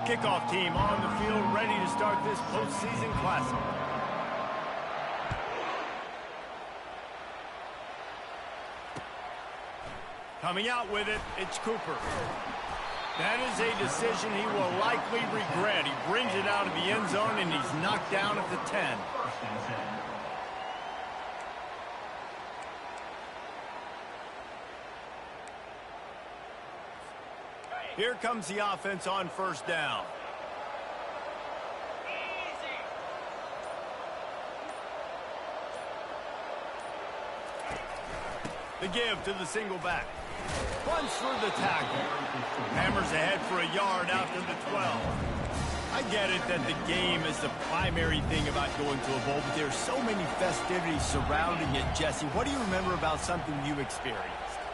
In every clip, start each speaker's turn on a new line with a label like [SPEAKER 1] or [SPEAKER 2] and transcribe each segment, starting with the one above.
[SPEAKER 1] Kickoff team on the field, ready to start this postseason classic. Coming out with it, it's Cooper. That is a decision he will likely regret. He brings it out of the end zone, and he's knocked down at the 10. Here comes the offense on first down. The give to the single back. Runs through the tackle. Hammers ahead for a yard out to the 12. I get it that the game is the primary thing about going to a bowl, but there's so many festivities surrounding it, Jesse. What do you remember about something you experienced?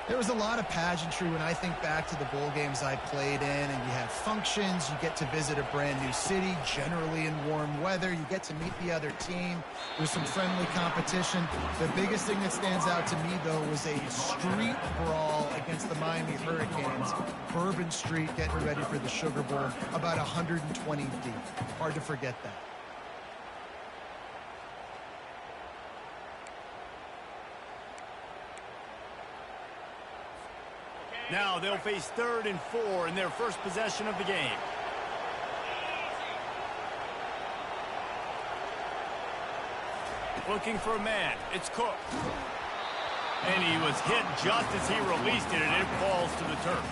[SPEAKER 2] There was a lot of pageantry when I think back to the bowl games I played in, and you have functions, you get to visit a brand new city, generally in warm weather, you get to meet the other team, there's some friendly competition. The biggest thing that stands out to me, though, was a street brawl against the Miami Hurricanes. Bourbon Street getting ready for the Sugar Bowl, about 120 deep. Hard to forget that.
[SPEAKER 1] Now they'll face 3rd and 4 in their first possession of the game. Looking for a man. It's Cook. And he was hit just as he released it, and it falls to the turf.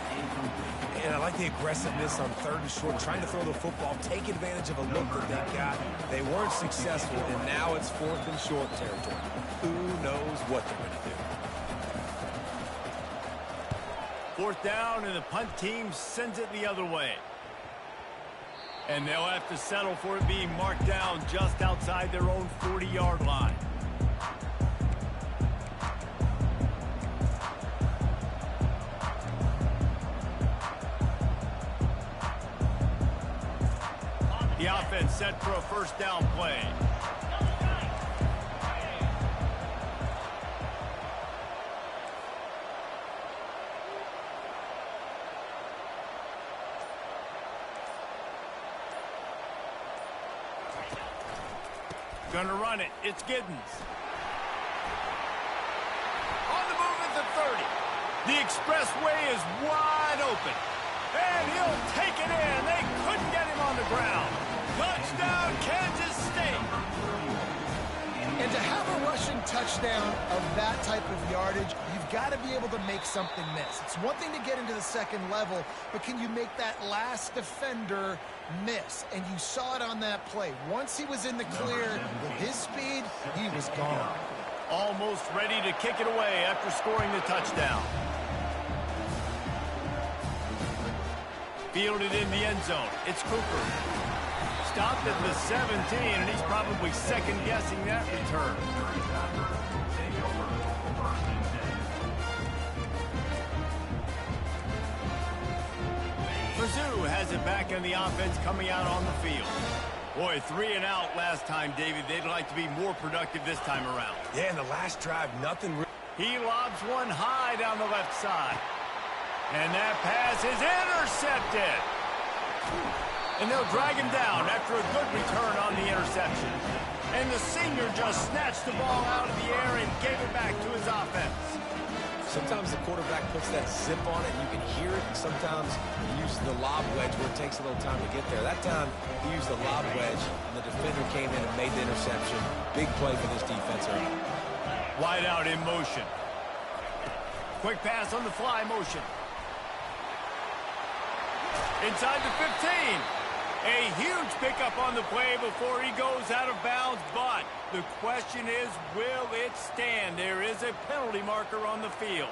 [SPEAKER 3] And I like the aggressiveness on 3rd and short, trying to throw the football, take advantage of a look that they got. They weren't successful, and now it's 4th and short territory. Who knows what they're going to do?
[SPEAKER 1] 4th down, and the punt team sends it the other way. And they'll have to settle for it being marked down just outside their own 40-yard line. The offense set for a first down play. Gonna run it. It's Giddens. On the move at the 30. The expressway is wide open. And he'll take it in. They couldn't get him on the ground. Touchdown, Kansas State.
[SPEAKER 2] And to have a rushing touchdown of that type of yardage, you've got to be able to make something miss. It's one thing to get into the second level, but can you make that last defender miss? And you saw it on that play. Once he was in the clear, with his speed, he was gone.
[SPEAKER 1] Almost ready to kick it away after scoring the touchdown. Fielded in the end zone. It's Cooper. Stopped at the 17, and he's probably second-guessing that return. Ksu has it back in the offense coming out on the field. Boy, 3 and out last time, David. They'd like to be more productive this time around.
[SPEAKER 3] Yeah, in the last drive, nothing.
[SPEAKER 1] He lobs one high down the left side. And that pass is intercepted. And they'll drag him down after a good return on the interception. And the senior just snatched the ball out of the air and gave it back to his offense.
[SPEAKER 3] Sometimes the quarterback puts that zip on it, and you can hear it. Sometimes he uses the lob wedge where it takes a little time to get there. That time, he used the lob wedge, and the defender came in and made the interception. Big play for this defense early.
[SPEAKER 1] Wide out in motion. Quick pass on the fly motion. Inside the 15. A huge pickup on the play before he goes out of bounds, but the question is, will it stand? There is a penalty marker on the field.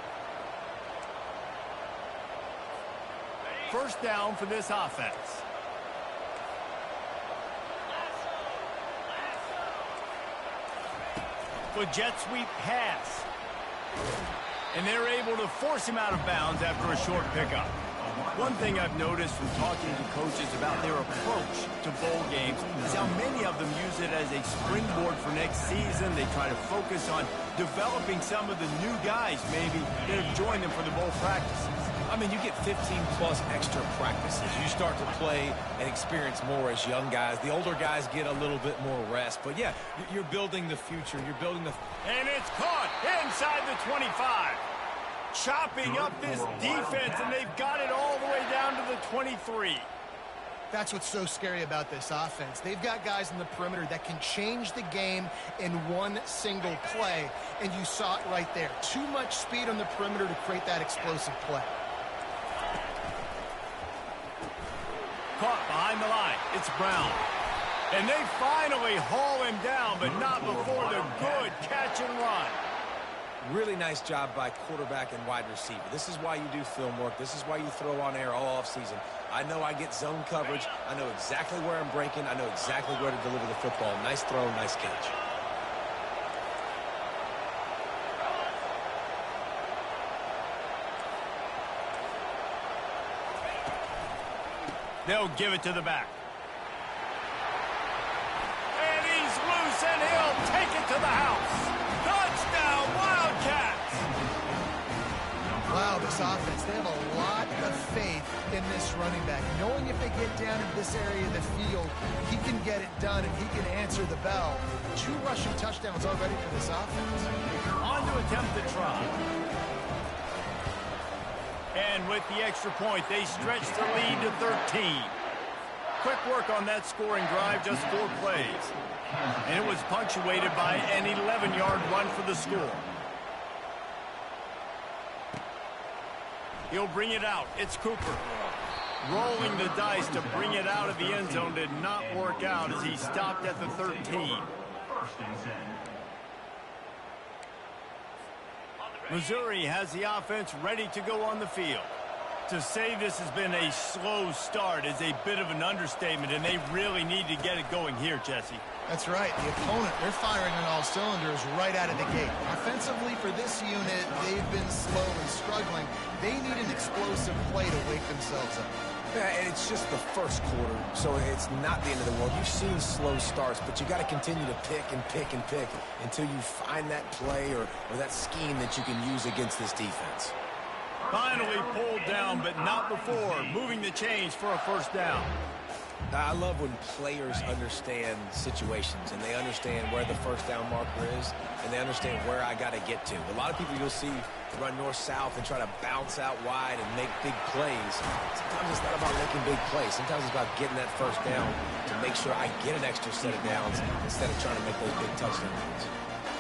[SPEAKER 1] First down for this offense. A jet sweep pass. And they're able to force him out of bounds after a short pickup. One thing I've noticed from talking to coaches about their approach to bowl games is how many of them use it as a springboard for next season. They try to focus on developing some of the new guys maybe that have joined them for the bowl practices.
[SPEAKER 3] I mean, you get 15-plus extra practices. You start to play and experience more as young guys. The older guys get a little bit more rest. But, yeah, you're building the future. You're building the...
[SPEAKER 1] And it's caught inside the 25. Chopping up this defense, and they've got it all the way down to the 23.
[SPEAKER 2] That's what's so scary about this offense. They've got guys in the perimeter that can change the game in one single play, and you saw it right there. Too much speed on the perimeter to create that explosive play.
[SPEAKER 1] Caught behind the line. It's Brown. And they finally haul him down, but not before the good catch and run.
[SPEAKER 3] Really nice job by quarterback and wide receiver. This is why you do film work. This is why you throw on air all offseason. I know I get zone coverage. I know exactly where I'm breaking. I know exactly where to deliver the football. Nice throw, nice catch.
[SPEAKER 1] They'll give it to the back. And he's loose, and he'll take it to the house. Touchdown, Wildcats!
[SPEAKER 2] Wow, this offense, they have a lot of faith in this running back. Knowing if they get down in this area of the field, he can get it done and he can answer the bell. 2 rushing touchdowns already for this offense.
[SPEAKER 1] On to attempt the try. And with the extra point, they stretch the lead to 13. Quick work on that scoring drive, just 4 plays. And it was punctuated by an 11-yard run for the score. He'll bring it out. It's Cooper. Rolling the dice to bring it out of the end zone did not work out as he stopped at the 13. Missouri has the offense ready to go on the field. To say this has been a slow start is a bit of an understatement, and they really need to get it going here, Jesse.
[SPEAKER 2] That's right. The opponent, they're firing on all cylinders right out of the gate. Offensively for this unit, they've been slow and struggling. They need an explosive play to wake themselves up.
[SPEAKER 3] Yeah, and it's just the first quarter, so it's not the end of the world. You've seen slow starts, but you got to continue to pick and pick and pick until you find that play or that scheme that you can use against this defense.
[SPEAKER 1] Finally pulled down, but not before moving the chains for a first down.
[SPEAKER 3] I love when players understand situations and they understand where the first down marker is and they understand where I got to get to. A lot of people you'll see run north-south and try to bounce out wide and make big plays. Sometimes it's not about making big plays. Sometimes it's about getting that first down to make sure I get an extra set of downs instead of trying to make those big touchdown runs.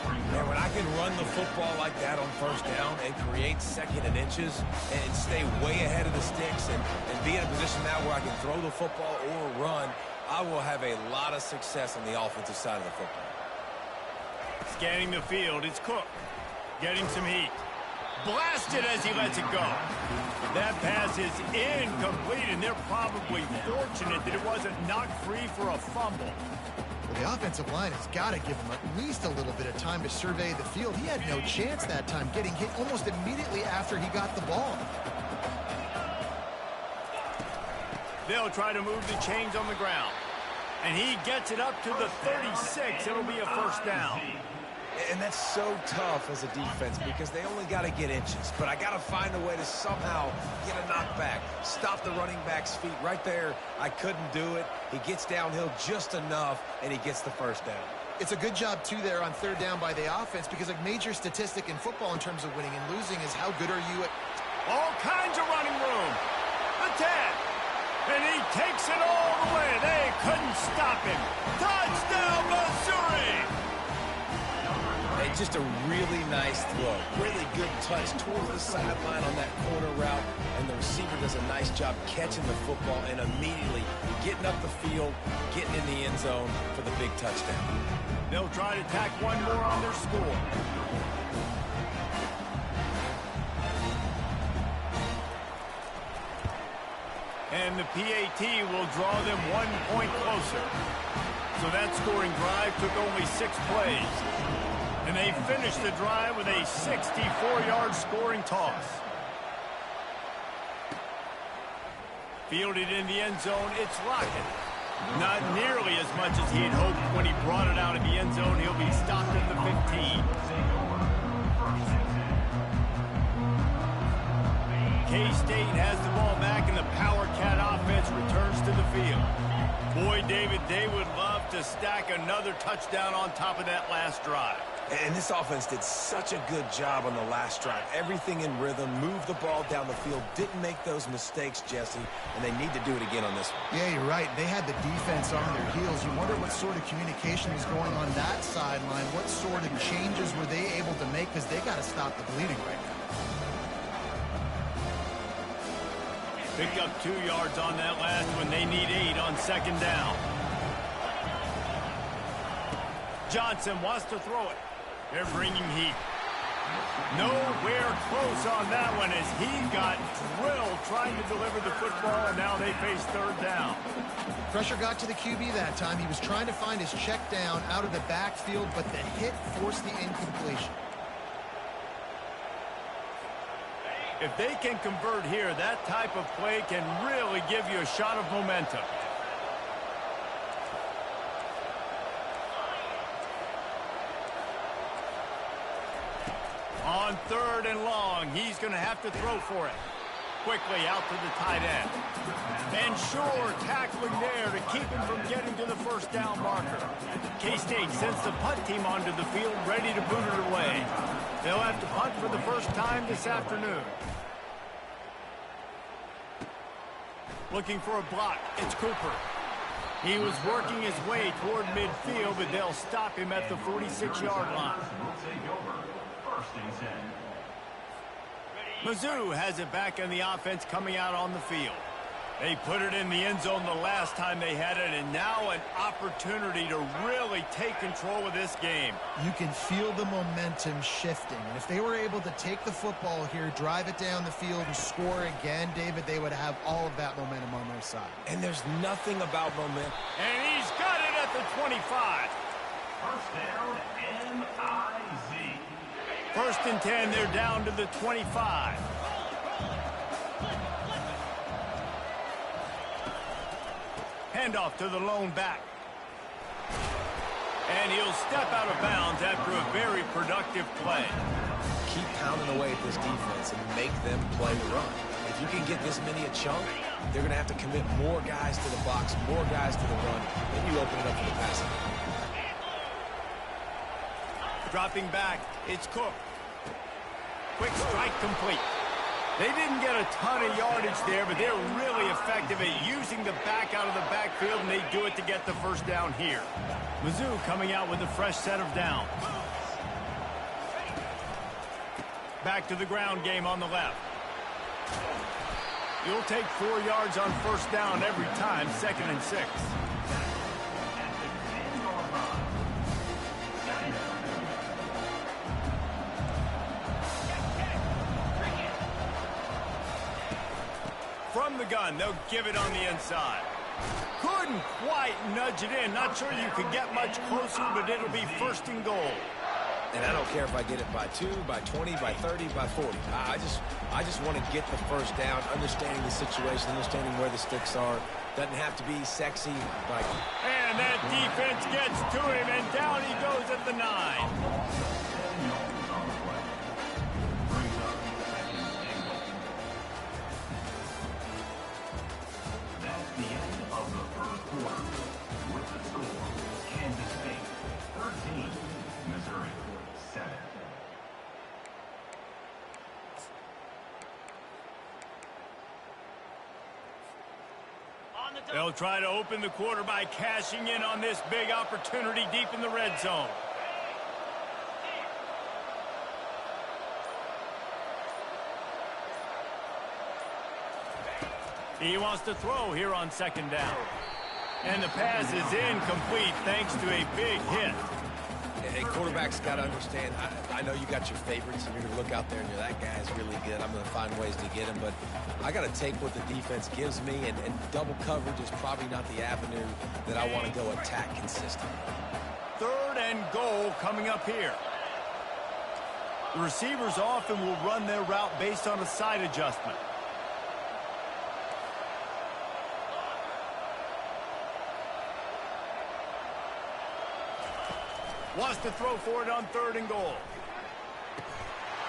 [SPEAKER 3] And when I can run the football like that on first down and create second and inches and stay way ahead of the sticks and be in a position now where I can throw the football or run, I will have a lot of success on the offensive side of the football.
[SPEAKER 1] Scanning the field, it's Cook. Getting some heat. Blasted as he lets it go. That pass is incomplete, and they're probably fortunate that it wasn't knocked free for a fumble.
[SPEAKER 2] Well, the offensive line has got to give him at least a little bit of time to survey the field. He had no chance that time, getting hit almost immediately after he got the ball.
[SPEAKER 1] They'll try to move the chains on the ground. And he gets it up to the 36. It'll be a first down.
[SPEAKER 3] And that's so tough as a defense because they only got to get inches. But I got to find a way to somehow get a knockback. Stop the running back's feet right there. I couldn't do it. He gets downhill just enough, and he gets the first down.
[SPEAKER 2] It's a good job, too, there on third down by the offense because a major statistic in football in terms of winning and losing is how good are you at...
[SPEAKER 1] All kinds of running room. The 10. And he takes it all the way. They couldn't stop him. Touchdown, Missouri!
[SPEAKER 3] And just a really nice throw. Really good touch towards the sideline on that corner route. And the receiver does a nice job catching the football and immediately getting up the field, getting in the end zone for the big touchdown.
[SPEAKER 1] They'll try to tack one more on their score. And the PAT will draw them 1 point closer. So that scoring drive took only 6 plays. And they finished the drive with a 64-yard scoring toss. Fielded in the end zone, it's Lockett. Not nearly as much as he had hoped when he brought it out of the end zone. He'll be stopped at the 15. K-State has the ball back, and the Power Cat offense returns to the field. Boy, David, they would love to stack another touchdown on top of that last drive.
[SPEAKER 3] And this offense did such a good job on the last drive. Everything in rhythm, moved the ball down the field, didn't make those mistakes, Jesse, and they need to do it again on this one.
[SPEAKER 2] Yeah, you're right. They had the defense on their heels. You wonder what sort of communication was going on that sideline. What sort of changes were they able to make, because they got to stop the bleeding right now.
[SPEAKER 1] Pick up 2 yards on that last one. They need 8 on second down. Johnson wants to throw it. They're bringing heat. Nowhere close on that one as he got drilled trying to deliver the football, and now they face third down.
[SPEAKER 2] Pressure got to the QB that time. He was trying to find his check down out of the backfield, but the hit forced the incompletion.
[SPEAKER 1] If they can convert here, that type of play can really give you a shot of momentum. On third and long, he's going to have to throw for it. Quickly out to the tight end. And sure, tackling there to keep him from getting to the first down marker. K-State sends the punt team onto the field, ready to boot it away. They'll have to punt for the first time this afternoon. Looking for a block, it's Cooper. He was working his way toward midfield, but they'll stop him at the 46-yard line. Ksu has it back in the offense coming out on the field. They put it in the end zone the last time they had it, and now an opportunity to really take control of this game.
[SPEAKER 2] You can feel the momentum shifting, and if they were able to take the football here, drive it down the field, and score again, David, they would have all of that momentum on their side.
[SPEAKER 3] And there's nothing about momentum.
[SPEAKER 1] And he's got it at the 25.
[SPEAKER 4] First down, N-I-Z.
[SPEAKER 1] First and 10, they're down to the 25. Handoff to the lone back. And he'll step out of bounds after a very productive play.
[SPEAKER 3] Keep pounding away at this defense and make them play the run. If you can get this many a chunk, they're going to have to commit more guys to the box, more guys to the run, then you open it up for the passing.
[SPEAKER 1] Dropping back, it's Cook. Quick strike complete. They didn't get a ton of yardage there, but they're really effective at using the back out of the backfield, and they do it to get the first down here. Ksu coming out with a fresh set of downs. Back to the ground game on the left. You'll take 4 yards on first down every time, 2nd and 6. From the gun, they'll give it on the inside. Couldn't quite nudge it in. Not sure you could get much closer, but it'll be first and goal.
[SPEAKER 3] And I don't care if I get it by 2, by 20, by 30, by 40. I just want to get the first down, understanding the situation, understanding where the sticks are. Doesn't have to be sexy. Like...
[SPEAKER 1] And that defense gets to him, and down he goes at the 9. They'll try to open the quarter by cashing in on this big opportunity deep in the red zone. He wants to throw here on second down. And the pass is incomplete thanks to a big hit.
[SPEAKER 3] Hey, quarterback's got to understand, I know you got your favorites, and you're going to look out there and you're, that guy's really good. I'm going to find ways to get him, but I got to take what the defense gives me, and double coverage is probably not the avenue that I want to go attack consistently.
[SPEAKER 1] 3rd and goal coming up here. The receivers often will run their route based on a side adjustment. Wants to throw for it on 3rd and goal.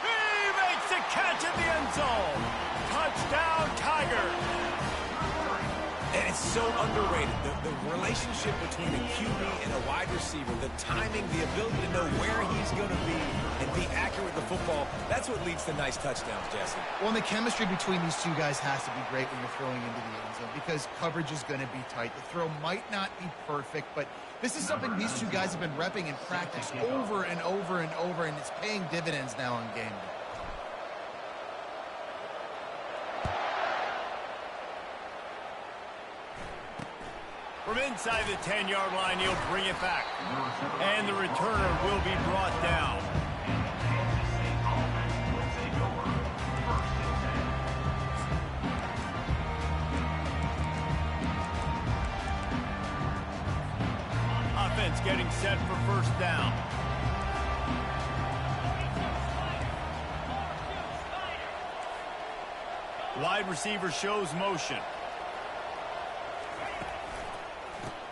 [SPEAKER 1] He makes a catch in the end zone. Touchdown, Tigers!
[SPEAKER 3] And it's so underrated, the relationship between a QB and a wide receiver, the timing, the ability to know where he's going to be and be accurate with the football, that's what leads to nice touchdowns, Jesse.
[SPEAKER 2] Well, and the chemistry between these two guys has to be great when you're throwing into the end zone because coverage is going to be tight. The throw might not be perfect, but this is something these two guys have been repping in practice over and over and over, and it's paying dividends now on game day.
[SPEAKER 1] From inside the 10-yard line, he'll bring it back. And the returner will be brought down. Offense getting set for first down. Wide receiver shows motion.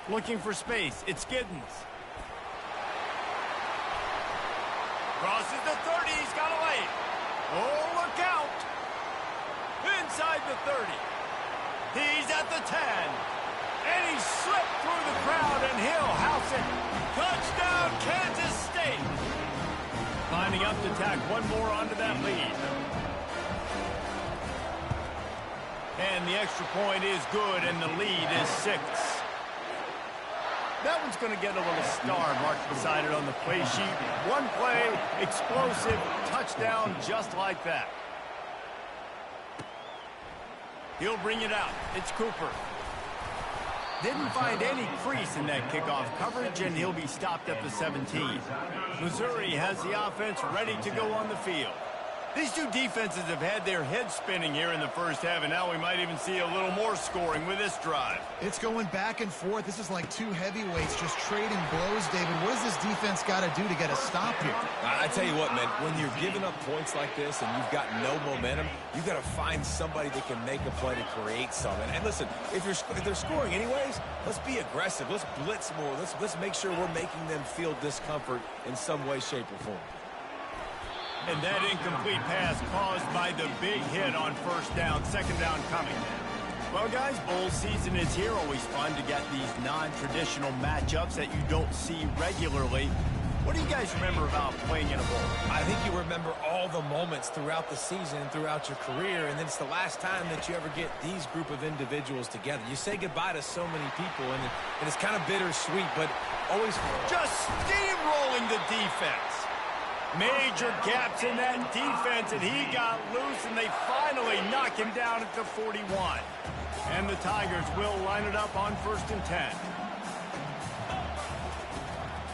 [SPEAKER 1] Looking for space. It's Giddens. Crosses the 30. He's got to wait. Oh, look out. Inside the 30. He's at the 10. And he slipped through the crowd, and he'll house it. Touchdown, Kansas State. Lining up to tack one more onto that lead. And the extra point is good, and the lead is 6. That one's going to get a little star marked beside it on the play sheet. One play, explosive, touchdown just like that. He'll bring it out. It's Cooper. Didn't find any crease in that kickoff coverage, and he'll be stopped at the 17. Missouri has the offense ready to go on the field. These two defenses have had their heads spinning here in the first half, and now we might even see a little more scoring with this drive.
[SPEAKER 2] It's going back and forth. This is like two heavyweights just trading blows, David. What does this defense got to do to get a stop here?
[SPEAKER 3] I tell you what, man, when you're giving up points like this and you've got no momentum, you've got to find somebody that can make a play to create something. And listen, if they're scoring anyways, let's be aggressive. Let's blitz more. Let's make sure we're making them feel discomfort in some way, shape, or form.
[SPEAKER 1] And that incomplete pass caused by the big hit on first down, second down coming. Well, guys, bowl season is here. Always fun to get these non-traditional matchups that you don't see regularly. What do you guys remember about playing in a bowl?
[SPEAKER 3] I think you remember all the moments throughout the season, throughout your career, and then it's the last time that you ever get these group of individuals together. You say goodbye to so many people, and it's kind of bittersweet, but always fun.
[SPEAKER 1] Just steamrolling the defense. Major gaps in that defense, and he got loose, and they finally knock him down at the 41. And the Tigers will line it up on 1st and 10.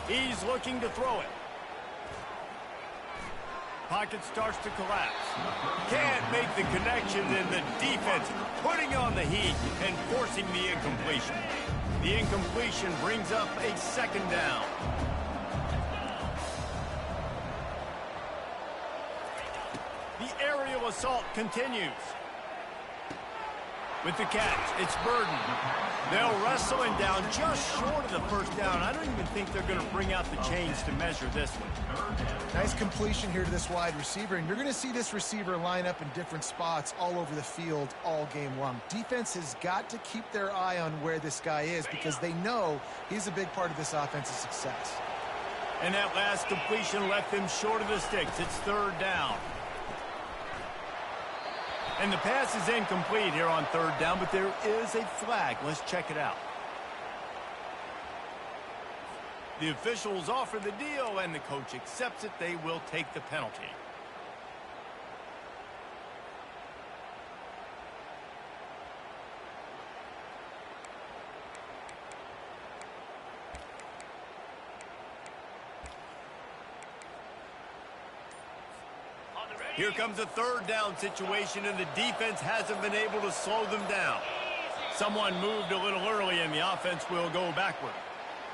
[SPEAKER 1] He's looking to throw it. Pocket starts to collapse. Can't make the connection, and the defense putting on the heat and forcing the incompletion. The incompletion brings up a second down. The aerial assault continues. With the catch, it's Burden. They'll wrestle him down just short of the first down. I don't even think they're going to bring out the chains to measure this one.
[SPEAKER 2] Nice completion here to this wide receiver, and you're going to see this receiver line up in different spots all over the field all game long. Defense has got to keep their eye on where this guy is because they know he's a big part of this offense's success.
[SPEAKER 1] And that last completion left them short of the sticks. It's third down. And the pass is incomplete here on third down, but there is a flag. Let's check it out. The officials offer the deal, and the coach accepts it. They will take the penalty. Here comes a third down situation, and the defense hasn't been able to slow them down. Someone moved a little early, and the offense will go backward.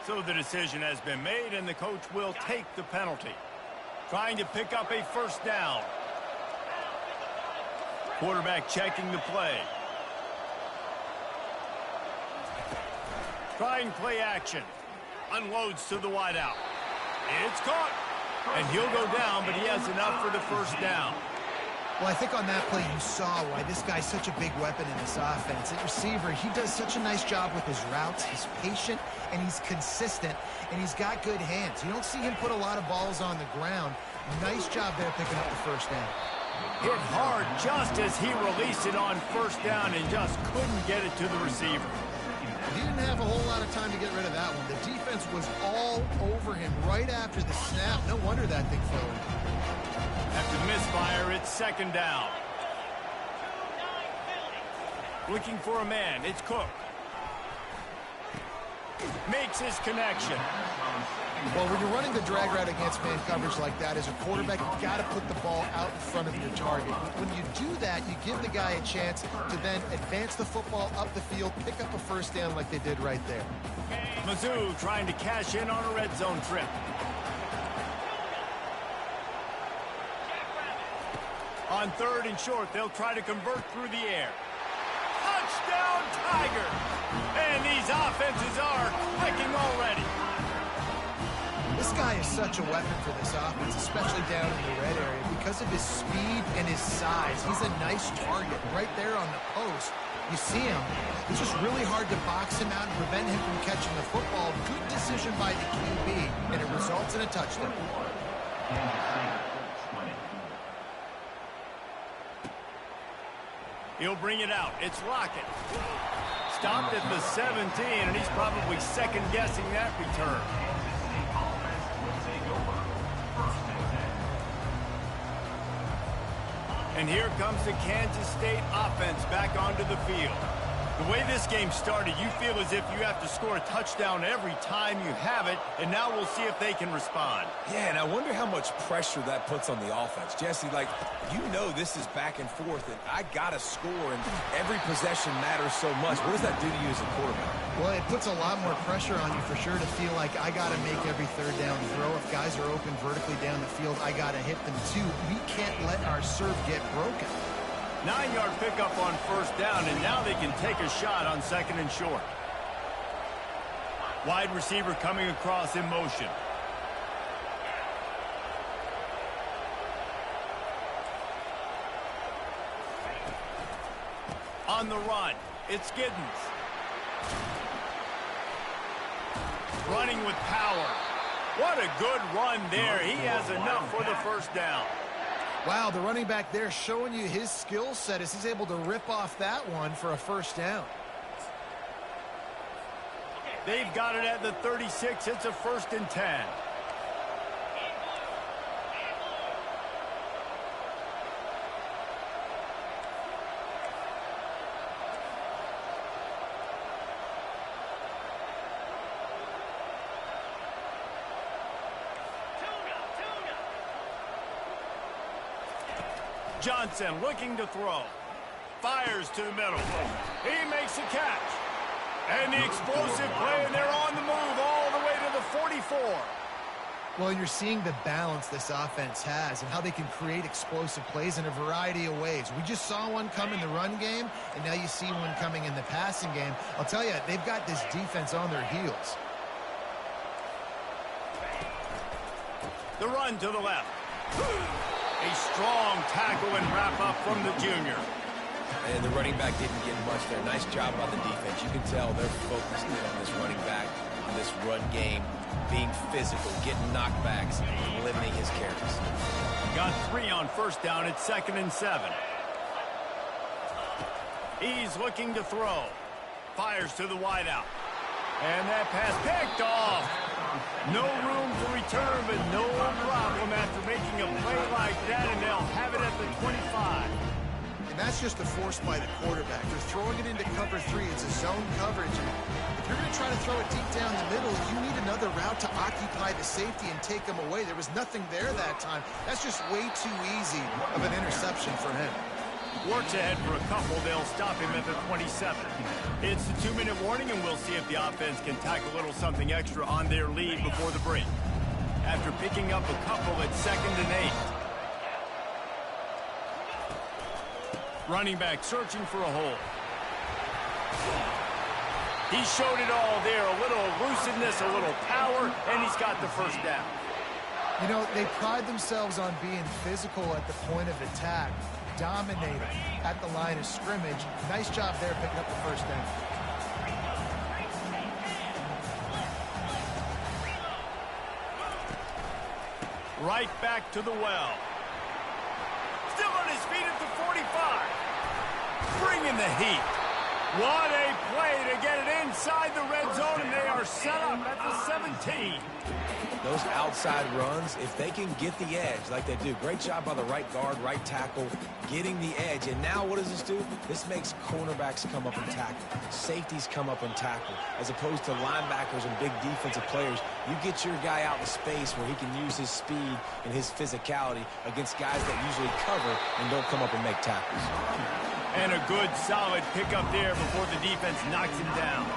[SPEAKER 1] So the decision has been made, and the coach will take the penalty. Trying to pick up a first down. Quarterback checking the play. Trying play action. Unloads to the wideout. It's caught. And he'll go down, but he has enough for the first down.
[SPEAKER 2] Well, I think on that play you saw why this guy's such a big weapon in this offense. At receiver, he does such a nice job with his routes. He's patient, and he's consistent, and he's got good hands. You don't see him put a lot of balls on the ground. Nice job there picking up the first down.
[SPEAKER 1] Hit hard just as he released it on first down and just couldn't get it to the receiver.
[SPEAKER 2] He didn't have a whole lot of time to get rid of that one. The defense was all over him right after the snap. No wonder that thing fell in.
[SPEAKER 1] After misfire, it's second down. Looking for a man, it's Cook. Makes his connection.
[SPEAKER 2] Well, when you're running the drag route against man coverage like that, as a quarterback, you've got to put the ball out in front of your target. When you do that, you give the guy a chance to then advance the football up the field, pick up a first down like they did right there.
[SPEAKER 1] Mizzou trying to cash in on a red zone trip. On third and short, they'll try to convert through the air. Touchdown, Tiger! And these offenses are clicking already.
[SPEAKER 2] This guy is such a weapon for this offense, especially down in the red area. Because of his speed and his size, he's a nice target right there on the post. You see him. It's just really hard to box him out and prevent him from catching the football. Good decision by the QB, and it results in a touchdown.
[SPEAKER 1] He'll bring it out. It's Lockett. Stopped at the 17, and he's probably second-guessing that return. And here comes the Kansas State offense back onto the field. The way this game started, you feel as if you have to score a touchdown every time you have it, and now we'll see if they can respond.
[SPEAKER 3] Yeah, and I wonder how much pressure that puts on the offense. Jesse, like, you know this is back and forth, and I got to score, and every possession matters so much. What does that do to you as a quarterback?
[SPEAKER 2] Well, it puts a lot more pressure on you for sure to feel like I got to make every third down throw. If guys are open vertically down the field, I got to hit them too. We can't let our serve get broken.
[SPEAKER 1] 9-yard pickup on first down, and now they can take a shot on second and short. Wide receiver coming across in motion. On the run, it's Giddens. Running with power. What a good run there. He has enough for the first down.
[SPEAKER 2] Wow, the running back there showing you his skill set as he's able to rip off that one for a first down.
[SPEAKER 1] They've got it at the 36. It's a 1st and 10. Johnson looking to throw. Fires to the middle. He makes a catch. And the explosive play, and they're on the move all the way to the 44.
[SPEAKER 2] Well, you're seeing the balance this offense has and how they can create explosive plays in a variety of ways. We just saw one come in the run game, and now you see one coming in the passing game. I'll tell you, they've got this defense on their heels.
[SPEAKER 1] The run to the left. A strong tackle and wrap-up from the junior.
[SPEAKER 3] And the running back didn't get much there. Nice job by the defense. You can tell they're focused in on this running back, on this run game, being physical, getting knockbacks, and limiting his carries.
[SPEAKER 1] Got 3 on first down at 2nd and 7. He's looking to throw. Fires to the wideout. And that pass picked off. No room to return, but no problem after making a play like that, and they'll have it at the 25.
[SPEAKER 2] And that's just a force by the quarterback. They're throwing it into cover 3. It's a zone coverage. And if you're going to try to throw it deep down the middle, you need another route to occupy the safety and take him away. There was nothing there that time. That's just way too easy of an interception for him.
[SPEAKER 1] Works ahead for a couple. They'll stop him at the 27. It's the 2-minute warning, and we'll see if the offense can tack a little something extra on their lead before the break. After picking up a couple at 2nd and 8. Running back searching for a hole. He showed it all there. A little elusiveness, a little power, and he's got the first down.
[SPEAKER 2] You know, they pride themselves on being physical at the point of attack. dominate them at the line of scrimmage. Nice job there picking up the first down.
[SPEAKER 1] Right back to the well. Still on his feet at the 45. Bringing the heat. What a play to get it inside the red zone, and they are set up at the 17.
[SPEAKER 3] Those outside runs, if they can get the edge like they do, great job by the right guard, right tackle, getting the edge. And now what does this do? This makes cornerbacks come up and tackle. Safeties come up and tackle. As opposed to linebackers and big defensive players, you get your guy out in space where he can use his speed and his physicality against guys that usually cover and don't come up and make tackles.
[SPEAKER 1] And a good, solid pickup there before the defense knocks him down.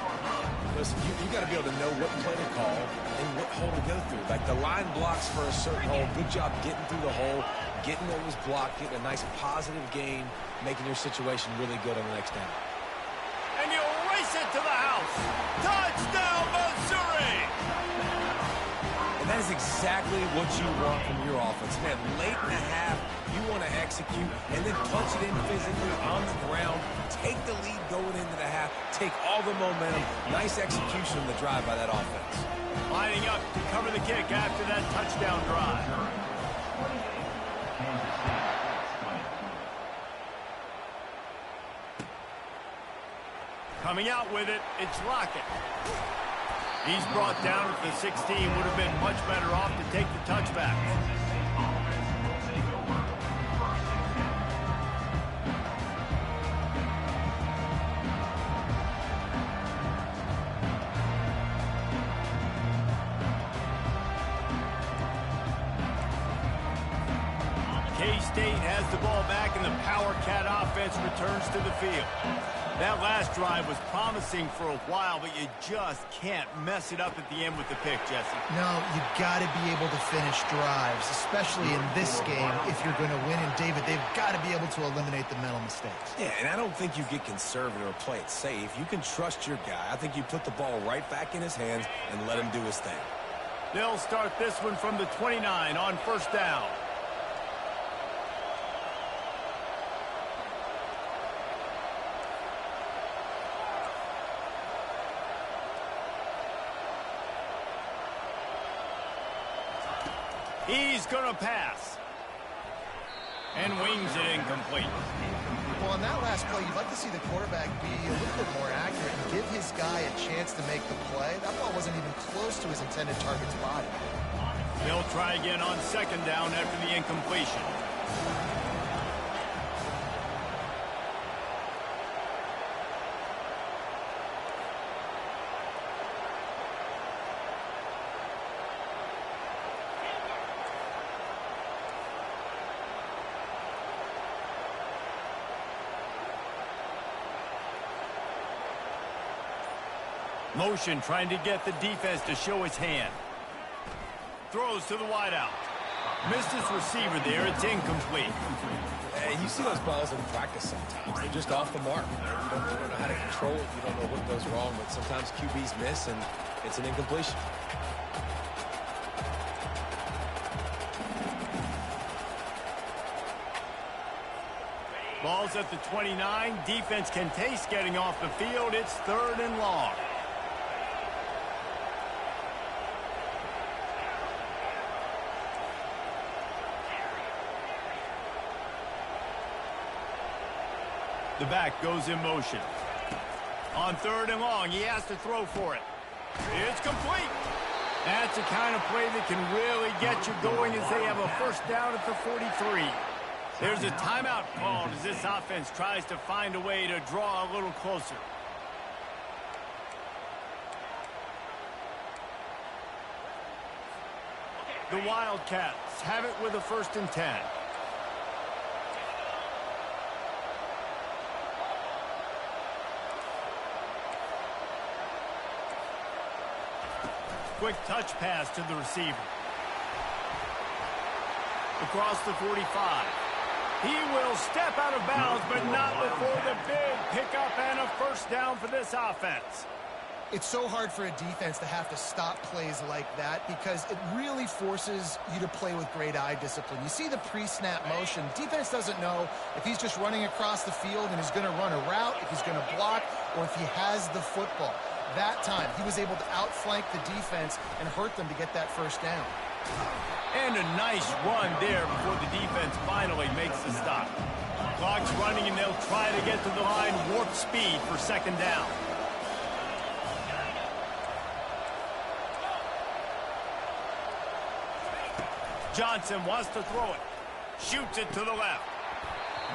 [SPEAKER 3] Listen, you got to be able to know what play to call and what hole to go through. Like the line blocks for a certain hole. Good job getting through the hole, getting what was blocked, getting a nice positive gain, making your situation really good on the next down.
[SPEAKER 1] And you race it to the house. Touchdown, Missouri!
[SPEAKER 3] And that is exactly what you want from your offense. Man, late in the half, you want to execute and then punch it in physically on the ground, take the lead going into the half, take all the momentum. Nice execution on the drive by that offense.
[SPEAKER 1] Lining up to cover the kick after that touchdown drive. Coming out with it, it's Lockett. He's brought down at the 16. Would have been much better off to take the touchback. K-State has the ball back, and the Power Cat offense returns to the field. That last drive was promising for a while, but you just can't mess it up at the end with the pick, Jesse.
[SPEAKER 2] No, you got to be able to finish drives, especially in this game if you're going to win. And, David, they've got to be able to eliminate the mental mistakes.
[SPEAKER 3] Yeah, and I don't think you get conservative or play it safe. You can trust your guy. I think you put the ball right back in his hands and let him do his thing.
[SPEAKER 1] They'll start this one from the 29 on first down. He's going to pass. And wings it incomplete.
[SPEAKER 2] Well, on that last play, you'd like to see the quarterback be a little bit more accurate and give his guy a chance to make the play. That ball wasn't even close to his intended target's body.
[SPEAKER 1] They'll try again on second down after the incompletion. Motion trying to get the defense to show his hand. Throws to the wideout. Missed his receiver there. It's incomplete.
[SPEAKER 3] And you see those balls in practice sometimes. They're just off the mark. You don't know how to control it. You don't know what goes wrong. But sometimes QBs miss, and it's an incompletion.
[SPEAKER 1] Ball's at the 29. Defense can taste getting off the field. It's third and long. The back goes in motion. On third and long, he has to throw for it. It's complete. That's the kind of play that can really get you going as they have a first down at the 43. There's a timeout called as this offense tries to find a way to draw a little closer. The Wildcats have it with a 1st and 10. Quick touch pass to the receiver. Across the 45. He will step out of bounds, but not before the big pickup and a first down for this offense.
[SPEAKER 2] It's so hard for a defense to have to stop plays like that because it really forces you to play with great eye discipline. You see the pre-snap motion. Defense doesn't know if he's just running across the field and is going to run a route, if he's going to block, or if he has the football. That time, he was able to outflank the defense and hurt them to get that first down.
[SPEAKER 1] And a nice run there before the defense finally makes the stop. Clock's running, and they'll try to get to the line warp speed for second down. Johnson wants to throw it. Shoots it to the left.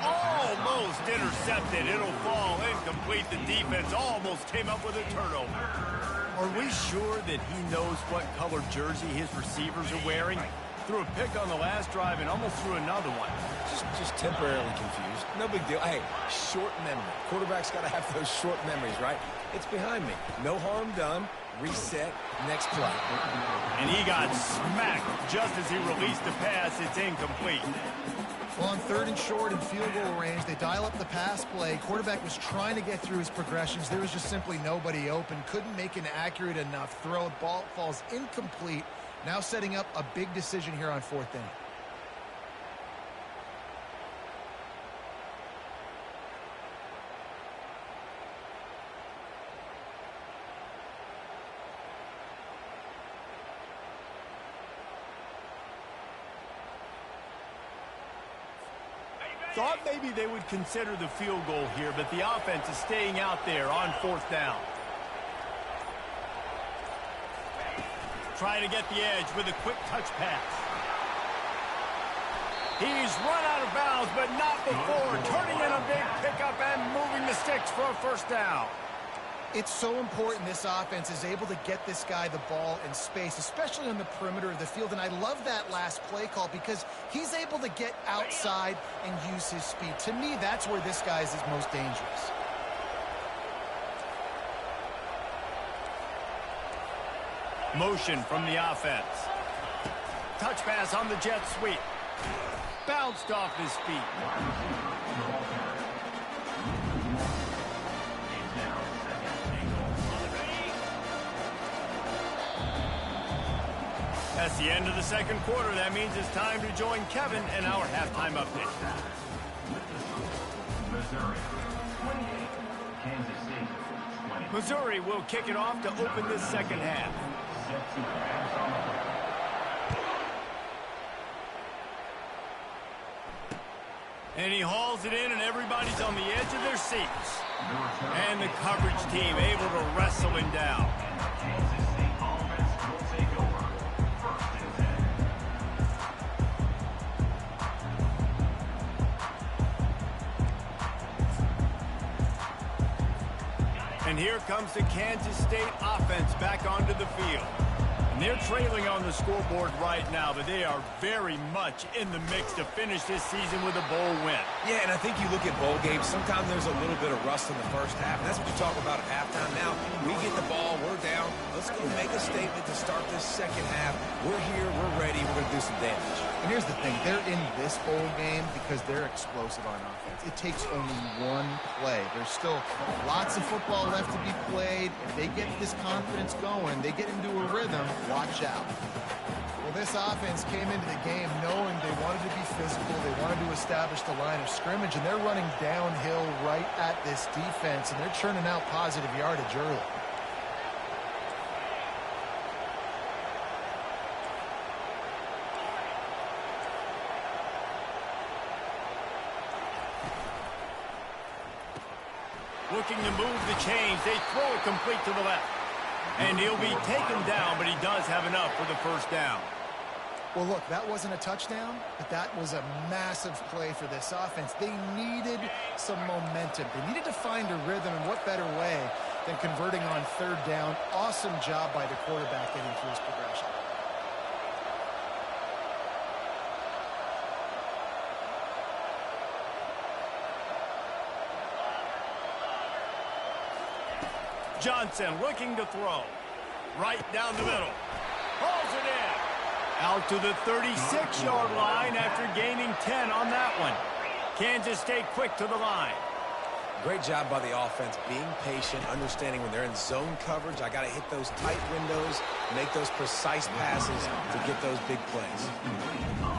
[SPEAKER 1] Almost intercepted. It'll fall incomplete. The defense almost came up with a turnover. Are we sure that he knows what color jersey his receivers are wearing? Threw a pick on the last drive and almost threw another one.
[SPEAKER 3] Just temporarily confused. No big deal. Hey, short memory. Quarterback's got to have those short memories, right? It's behind me. No harm done. Reset. Next play.
[SPEAKER 1] And he got smacked just as he released the pass. It's incomplete.
[SPEAKER 2] Well, on 3rd and short in field goal range, they dial up the pass play. Quarterback was trying to get through his progressions. There was just simply nobody open. Couldn't make an accurate enough throw. Ball falls incomplete. Now setting up a big decision here on 4th down.
[SPEAKER 1] Thought maybe they would consider the field goal here, but the offense is staying out there on 4th down. Trying to get the edge with a quick touch pass. He's run out of bounds, but not before. Turning in a big pickup and moving the sticks for a first down.
[SPEAKER 2] It's so important this offense is able to get this guy the ball in space, especially on the perimeter of the field. And I love that last play call because he's able to get outside and use his speed. To me, that's where this guy is most dangerous.
[SPEAKER 1] Motion from the offense. Touch pass on the jet sweep. Bounced off his feet. That's the end of the second quarter. That means it's time to join Kevin and our halftime update.
[SPEAKER 4] Missouri, 28. Kansas State, 20.
[SPEAKER 1] Missouri will kick it off to open this second half.
[SPEAKER 4] Set to pass on the play.
[SPEAKER 1] And he hauls it in, and everybody's on the edge of their seats. And the coverage team able to wrestle him down.
[SPEAKER 4] Kansas State offense will take over. 1st and 10.
[SPEAKER 1] And here comes the Kansas State offense back onto the field. And they're trailing on the scoreboard right now, but they are very much in the mix to finish this season with a bowl win.
[SPEAKER 3] Yeah, and I think you look at bowl games, sometimes there's a little bit of rust in the first half, and that's what you talk about at halftime. Now, we get the ball, we're down. Let's go make a statement to start this second half. We're here, we're ready, we're going to do some damage.
[SPEAKER 2] And here's the thing, they're in this bowl game because they're explosive on offense. It takes only one play. There's still lots of football left to be played. If they get this confidence going, they get into a rhythm, watch out. Well, this offense came into the game knowing they wanted to be physical, they wanted to establish the line of scrimmage, and they're running downhill right at this defense, and they're churning out positive yardage early.
[SPEAKER 1] Looking to move the chains. They throw it complete to the left. And he'll be taken down, but he does have enough for the first down.
[SPEAKER 2] Well, look, that wasn't a touchdown, but that was a massive play for this offense. They needed some momentum. They needed to find a rhythm, and what better way than converting on 3rd down. Awesome job by the quarterback getting through his progression.
[SPEAKER 1] Johnson looking to throw. Right down the middle. Hauls it in. Out to the 36-yard line after gaining 10 on that one. Kansas State quick to the line.
[SPEAKER 3] Great job by the offense, being patient, understanding when they're in zone coverage, I got to hit those tight windows, make those precise passes to get those big plays.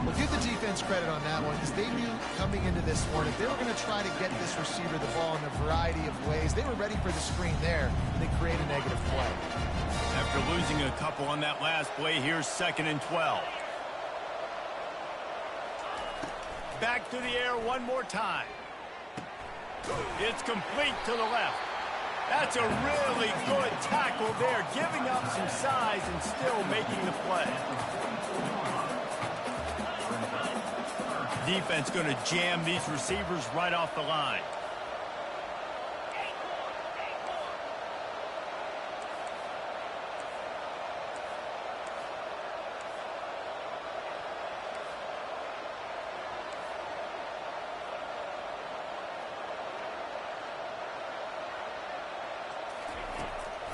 [SPEAKER 2] Well, give the defense credit on that one because they knew coming into this one, if they were going to try to get this receiver the ball in a variety of ways, they were ready for the screen there, and they create a negative play.
[SPEAKER 1] After losing a couple on that last play, here's 2nd and 12. Back to the air one more time. It's complete to the left. That's a really good tackle there, giving up some size and still making the play. Defense going to jam these receivers right off the line.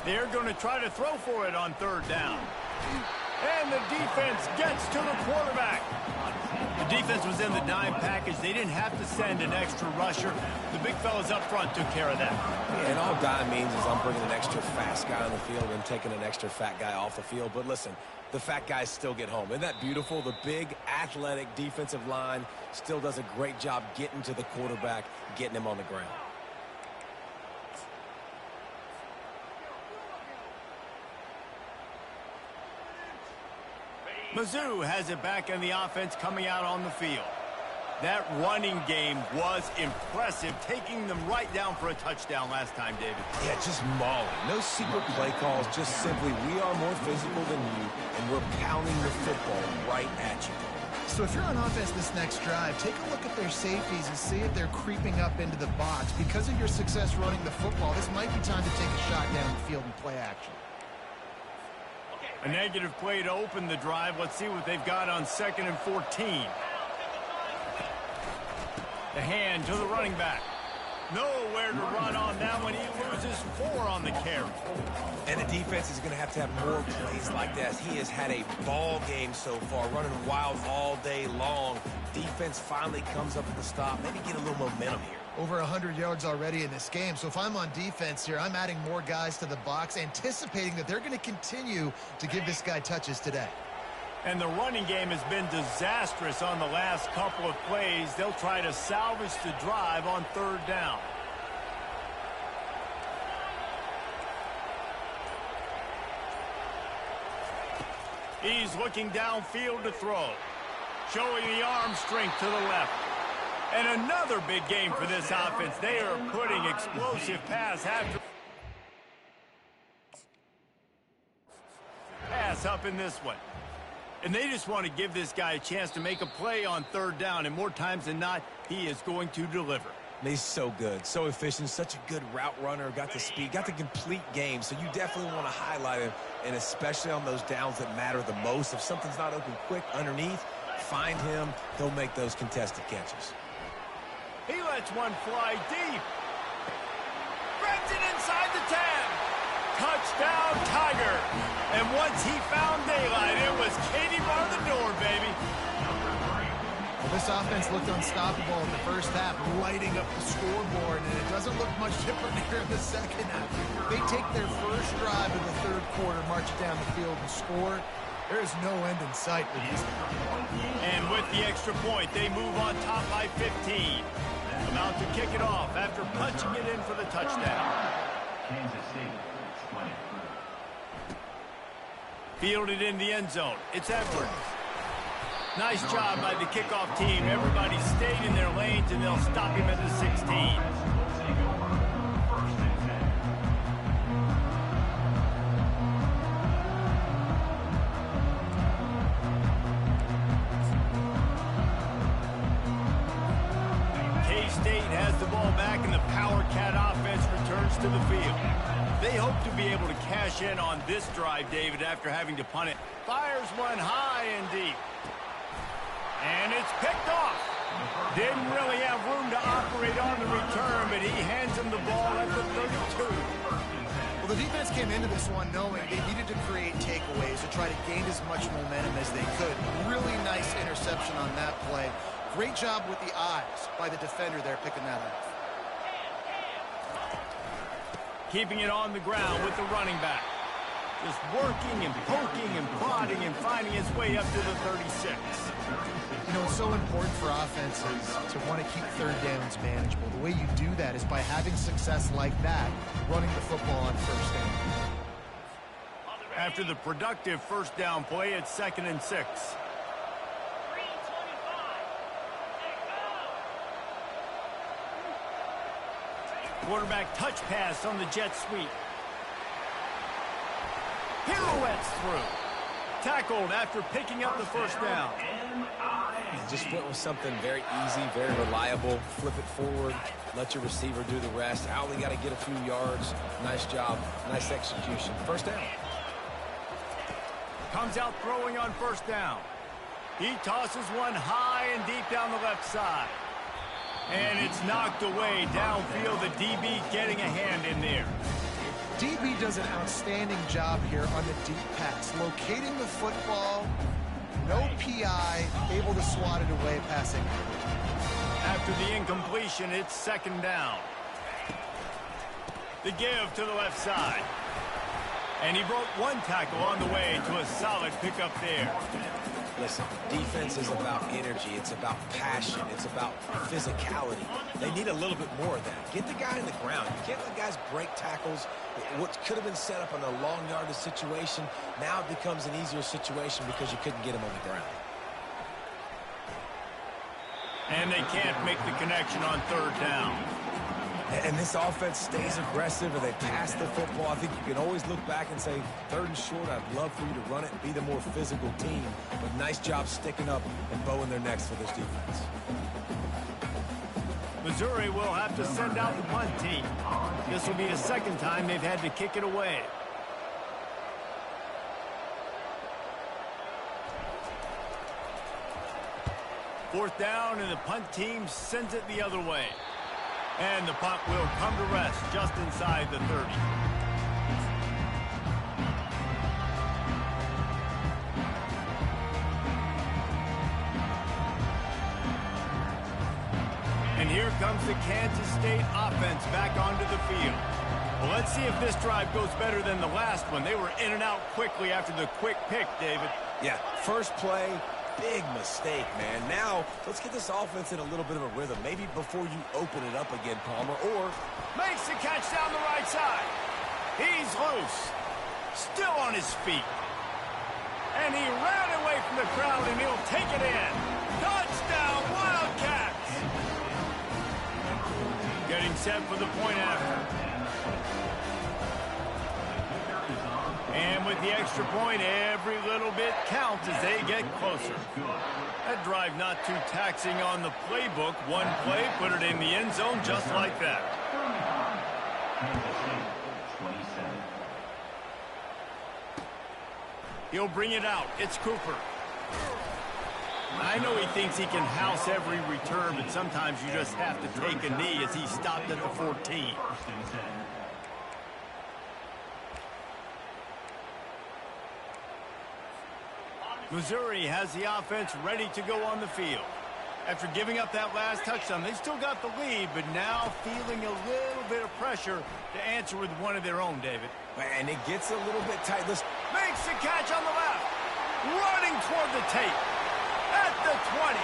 [SPEAKER 1] They're going to try to throw for it on 3rd down. And the defense gets to the quarterback. The defense was in the dime package. They didn't have to send an extra rusher. The big fellas up front took care of that.
[SPEAKER 3] Yeah, and all dime means is I'm bringing an extra fast guy on the field and taking an extra fat guy off the field. But listen, the fat guys still get home. Isn't that beautiful? The big, athletic defensive line still does a great job getting to the quarterback, getting him on the ground.
[SPEAKER 1] Mizzou has it back in the offense coming out on the field. That running game was impressive, taking them right down for a touchdown last time, David.
[SPEAKER 3] Yeah, just mauling. No secret play calls, just simply we are more physical than you, and we're pounding the football right at you.
[SPEAKER 2] So if you're on offense this next drive, take a look at their safeties and see if they're creeping up into the box. Because of your success running the football, this might be time to take a shot down the field and play action.
[SPEAKER 1] A negative play to open the drive. Let's see what they've got on 2nd and 14. The hand to the running back. Nowhere to run on that one. He loses 4 on the carry.
[SPEAKER 3] And the defense is going to have more plays like that. He has had a ball game so far, running wild all day long. Defense finally comes up with the stop. Maybe get a little momentum here.
[SPEAKER 2] Over 100 yards already in this game. So if I'm on defense here, I'm adding more guys to the box, anticipating that they're going to continue to give this guy touches today.
[SPEAKER 1] And the running game has been disastrous on the last couple of plays. They'll try to salvage the drive on 3rd down. He's looking downfield to throw. Showing the arm strength to the left. And another big game for this offense. They are putting explosive pass up in this one. And they just want to give this guy a chance to make a play on 3rd down. And more times than not, he is going to deliver.
[SPEAKER 3] He's so good, so efficient, such a good route runner, got the speed, got the complete game. So you definitely want to highlight him, and especially on those downs that matter the most. If something's not open quick underneath, find him. He'll make those contested catches.
[SPEAKER 1] He lets one fly deep. Grabs it inside the 10. Touchdown, Tiger. And once he found daylight, it was Katie bar the door, baby.
[SPEAKER 2] Well, this offense looked unstoppable in the first half, lighting up the scoreboard, and it doesn't look much different here in the second half. They take their first drive of the 3rd quarter, march it down the field, and score. There is no end in sight for these guys.
[SPEAKER 1] And with the extra point, they move on top by 15. About to kick it off after punching it in for the touchdown.
[SPEAKER 4] Kansas City, 23.
[SPEAKER 1] Fielded in the end zone. It's Edwards. Nice job by the kickoff team. Everybody stayed in their lanes, and they'll stop him at the 16.
[SPEAKER 4] Will take over. 1st and 10.
[SPEAKER 1] K-State has the ball back, and the Power Cat offense returns to the field. They hope to be able to cash in on this drive, David, after having to punt it. Fires one high and deep. And it's picked off. Didn't really have room to operate on the return, but he hands him the ball at the 32.
[SPEAKER 2] Well, the defense came into this one knowing they needed to create takeaways to try to gain as much momentum as they could. Really nice interception on that play. Great job with the eyes by the defender there picking that up.
[SPEAKER 1] keeping it on the ground with the running back. Just working and poking and prodding and finding his way up to the 36.
[SPEAKER 2] You know, it's so important for offenses to want to keep third downs manageable. The way you do that is by having success like that, running the football on first down.
[SPEAKER 1] After the productive first down play, it's 2nd and 6. Quarterback touch pass on the jet sweep. Pirouettes through. Tackled after picking up the first down.
[SPEAKER 3] Just went with something very easy, very reliable. Flip it forward, let your receiver do the rest. I only got to get a few yards. Nice job, nice execution. First down.
[SPEAKER 1] Comes out throwing on first down. He tosses one high and deep down the left side. And it's knocked away downfield. The DB getting a hand in there.
[SPEAKER 2] DB does an outstanding job here on the deep pass. Locating the football, no PI, able to swat it away passing.
[SPEAKER 1] After the incompletion, it's 2nd down. The give to the left side. And he broke one tackle on the way to a solid pickup there.
[SPEAKER 3] Listen, defense is about energy. It's about passion. It's about physicality. They need a little bit more of that. Get the guy in the ground. You can't let guys break tackles. What could have been set up in a long yardage situation, now it becomes an easier situation because you couldn't get him on the ground.
[SPEAKER 1] And they can't make the connection on 3rd down.
[SPEAKER 3] And this offense stays aggressive, or they pass the football. I think you can always look back and say, 3rd and short, I'd love for you to run it and be the more physical team. But nice job sticking up and bowing their necks for this defense.
[SPEAKER 1] Missouri will have to send out the punt team. This will be the 2nd time they've had to kick it away. Fourth down, and the punt team sends it the other way. And the punt will come to rest just inside the 30. And here comes the Kansas State offense back onto the field. Well, let's see if this drive goes better than the last one. They were in and out quickly after the quick pick, David.
[SPEAKER 3] Yeah, first play, big mistake, man. Now, let's get this offense in a little bit of a rhythm. Maybe before you open it up again, Palmer, or...
[SPEAKER 1] Makes the catch down the right side. He's loose. Still on his feet. And he ran away from the crowd, and he'll take it in. Touchdown, Wildcats! Getting set for the point after. And with the extra point, every little bit counts as they get closer. That drive not too taxing on the playbook. One play, put it in the end zone just like that. He'll bring it out. It's Cooper. I know he thinks he can house every return, but sometimes you just have to take a knee as he stopped at the 14. Missouri has the offense ready to go on the field. After giving up that last touchdown, they still got the lead, but now feeling a little bit of pressure to answer with one of their own, David.
[SPEAKER 3] And it gets a little bit tight. Listen.
[SPEAKER 1] Makes the catch on the left. Running toward the tape. At the 20.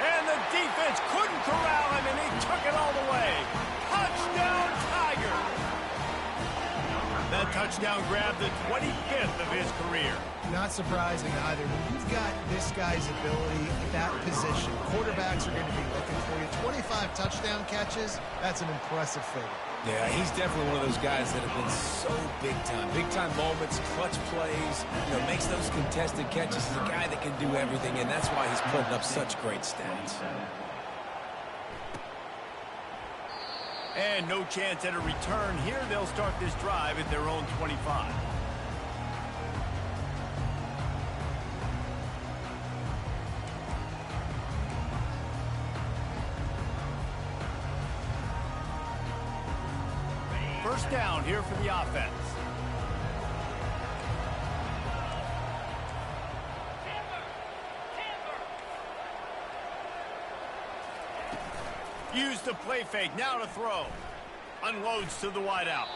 [SPEAKER 1] And the defense couldn't corral him, and he took it all the way. Touchdown, Tiger. That touchdown grabbed the 25th of his career.
[SPEAKER 2] Not surprising either. When you've got this guy's ability at that position, quarterbacks are going to be looking for you. 25 touchdown catches, that's an impressive figure.
[SPEAKER 3] Yeah, he's definitely one of those guys that have been so big time. Big time moments, clutch plays, makes those contested catches. He's a guy that can do everything, and that's why he's putting up such great stats.
[SPEAKER 1] And no chance at a return here. They'll start this drive at their own 25. First down here for the offense. Use the play fake, now to throw. Unloads to the wideout.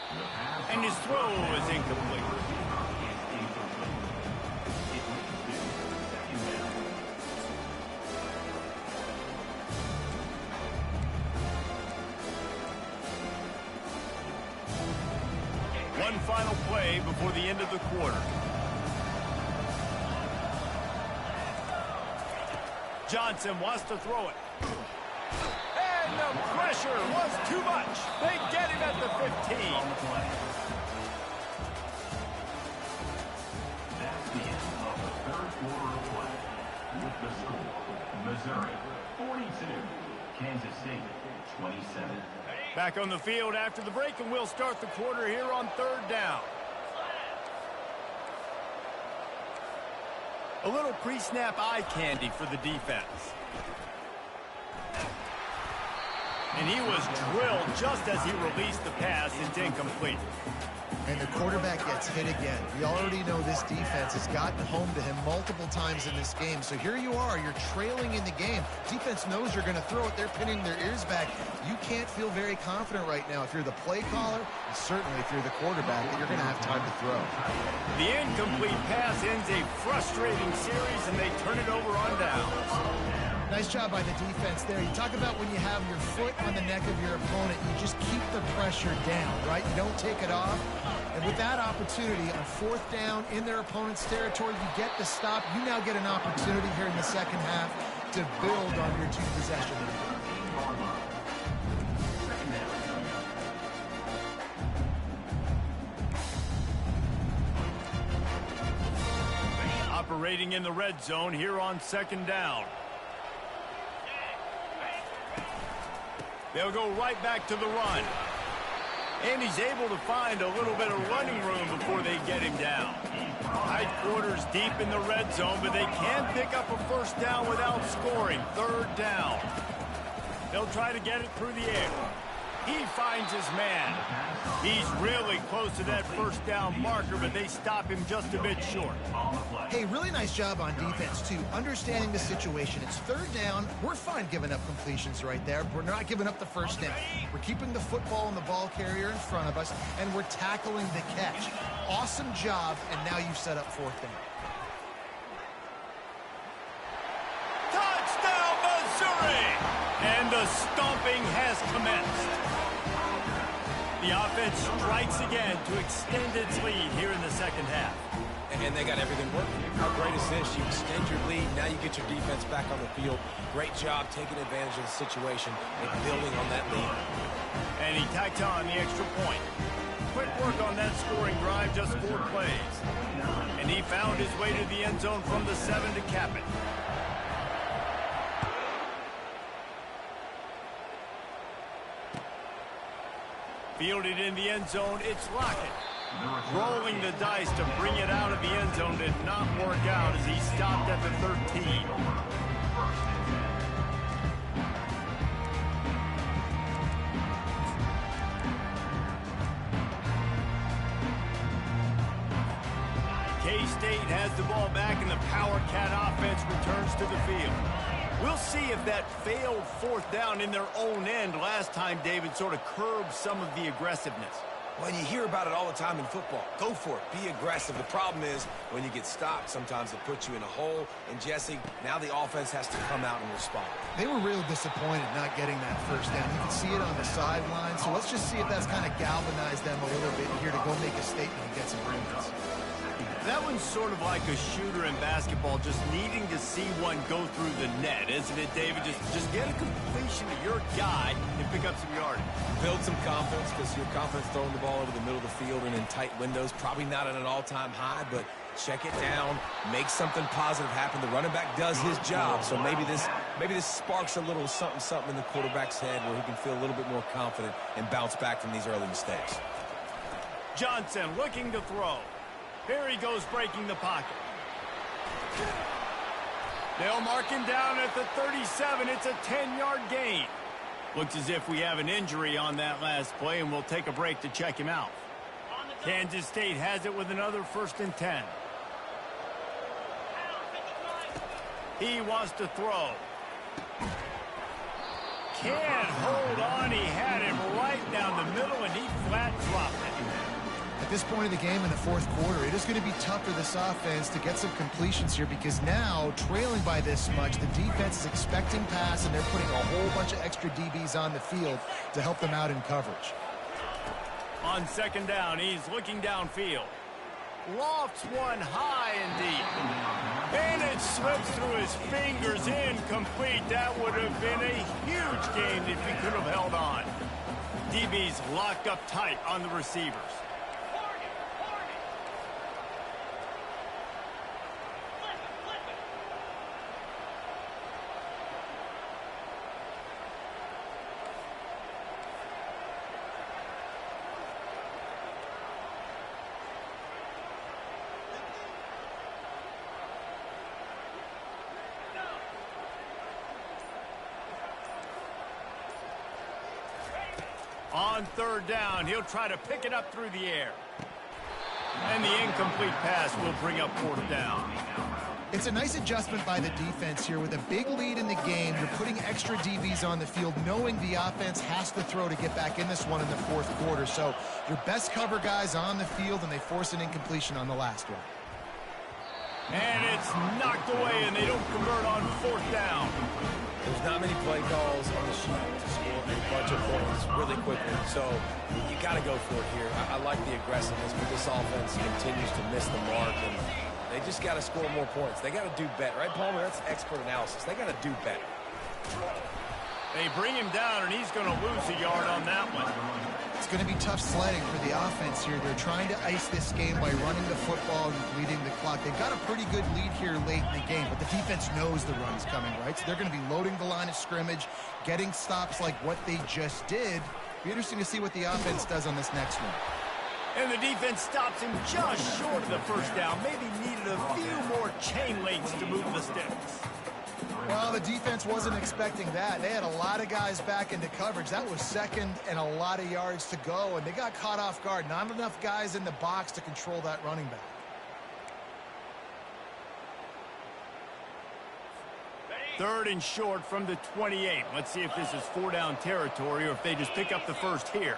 [SPEAKER 1] And his throw is incomplete. One final play before the end of the quarter. Johnson wants to throw it. And the pressure was too much. They get him at the 15.
[SPEAKER 4] That's the end of the third quarter of play. With the score, Missouri 42, Kansas State 27.
[SPEAKER 1] Back on the field after the break, and we'll start the quarter here on third down. A little pre-snap eye candy for the defense. And he was drilled just as he released the pass. It's incomplete.
[SPEAKER 2] And the quarterback gets hit again. We already know this defense has gotten home to him multiple times in this game. So here you are, you're trailing in the game. Defense knows you're going to throw it. They're pinning their ears back. You can't feel very confident right now if you're the play caller, and certainly if you're the quarterback, that you're going to have time to throw.
[SPEAKER 1] The incomplete pass ends a frustrating series, and they turn it over on downs.
[SPEAKER 2] Nice job by the defense there. You talk about when you have your foot on the neck of your opponent, you just keep the pressure down, right? You don't take it off. And with that opportunity on fourth down in their opponent's territory, you get the stop. You now get an opportunity here in the second half to build on your two-possession lead.
[SPEAKER 1] Operating in the red zone here on second down. They'll go right back to the run. And he's able to find a little bit of running room before they get him down. Tight quarters deep in the red zone, but they can pick up a first down without scoring. Third down. They'll try to get it through the air. He finds his man. He's really close to that first down marker, but they stop him just a bit short.
[SPEAKER 2] Hey, really nice job on defense, too. Understanding the situation. It's third down. We're fine giving up completions right there. We're not giving up the first down. We're keeping the football and the ball carrier in front of us, and we're tackling the catch. Awesome job, and now you've set up fourth down.
[SPEAKER 1] Touchdown, Missouri! And the stomping has commenced. The offense strikes again to extend its lead here in the second half.
[SPEAKER 3] And they got everything working. How great is this? You extend your lead. Now you get your defense back on the field. Great job taking advantage of the situation and building on that lead.
[SPEAKER 1] And he tacked on the extra point. Quick work on that scoring drive, just 4 plays. And he found his way to the end zone from the 7 to cap it. Fielded in the end zone, it's Lockett. Rolling the dice to bring it out of the end zone did not work out as he stopped at the 13. K-State has the ball back and the Power Cat offense returns to the field. We'll see if that failed fourth down in their own end last time, David, sort of curbed some of the aggressiveness.
[SPEAKER 3] Well, you hear about it all the time in football. Go for it. Be aggressive. The problem is when you get stopped, sometimes it puts you in a hole. And, Jesse, now the offense has to come out and respond.
[SPEAKER 2] They were real disappointed not getting that first down. You can see it on the sideline. So let's just see if that's kind of galvanized them a little bit here to go make a statement and get some rebounds.
[SPEAKER 1] That one's sort of like a shooter in basketball, just needing to see one go through the net, isn't it, David? Just get a completion to your guy and pick up some yardage.
[SPEAKER 3] Build some confidence because your confidence throwing the ball over the middle of the field and in tight windows, probably not at an all-time high, but check it down, make something positive happen. The running back does his job, so maybe this sparks a little something in the quarterback's head where he can feel a little bit more confident and bounce back from these early mistakes.
[SPEAKER 1] Johnson looking to throw. Here he goes breaking the pocket. They'll mark him down at the 37. It's a 10-yard gain. Looks as if we have an injury on that last play, and we'll take a break to check him out. Kansas State has it with another 1st and 10. He wants to throw. Can't hold on. He had him right down the middle, and he flat dropped it.
[SPEAKER 2] At this point of the game in the fourth quarter, it is going to be tough for this offense to get some completions here because now, trailing by this much, the defense is expecting pass, and they're putting a whole bunch of extra DBs on the field to help them out in coverage.
[SPEAKER 1] On second down, he's looking downfield. Lofts one high and deep. And it slips through his fingers, incomplete. That would have been a huge gain if he could have held on. DB's locked up tight on the receivers. On third down, he'll try to pick it up through the air. And the incomplete pass will bring up fourth down.
[SPEAKER 2] It's a nice adjustment by the defense here. With a big lead in the game, you're putting extra DBs on the field, knowing the offense has to throw to get back in this one in the fourth quarter. So your best cover guys on the field, and they force an incompletion on the last one.
[SPEAKER 1] And it's knocked away, and they don't convert on fourth down.
[SPEAKER 3] There's not many play calls on the sheet to score a bunch of points really quickly, so you got to go for it here. I like the aggressiveness, but this offense continues to miss the mark, and they just got to score more points. They got to do better, right, Palmer? That's expert analysis. They got to do better.
[SPEAKER 1] They bring him down, and he's going to lose a yard on that one.
[SPEAKER 2] It's going to be tough sledding for the offense here. They're trying to ice this game by running the football and bleeding the clock. They've got a pretty good lead here late in the game, but the defense knows the run's coming, right? So they're going to be loading the line of scrimmage, getting stops like what they just did. Be interesting to see what the offense does on this next one.
[SPEAKER 1] And the defense stops him just short of the first down. Maybe needed a few more chain links to move the sticks.
[SPEAKER 2] Well, the defense wasn't expecting that. They had a lot of guys back into coverage. That was second and a lot of yards to go, and they got caught off guard. Not enough guys in the box to control that running back.
[SPEAKER 1] Third and short from the 28. Let's see if this is four-down territory or if they just pick up the first here.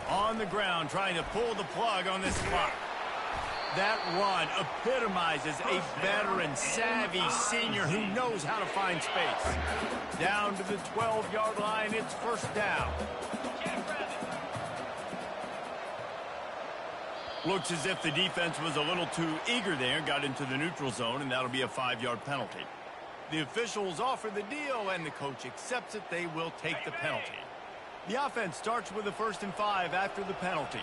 [SPEAKER 1] On the ground, trying to pull the plug on this clock. That run epitomizes a veteran, savvy senior who knows how to find space. Down to the 12-yard line, it's first down. Looks as if the defense was a little too eager there, got into the neutral zone, and that'll be a 5-yard penalty. The officials offer the deal, and the coach accepts it. They will take the penalty. The offense starts with a 1st and 5 after the penalty.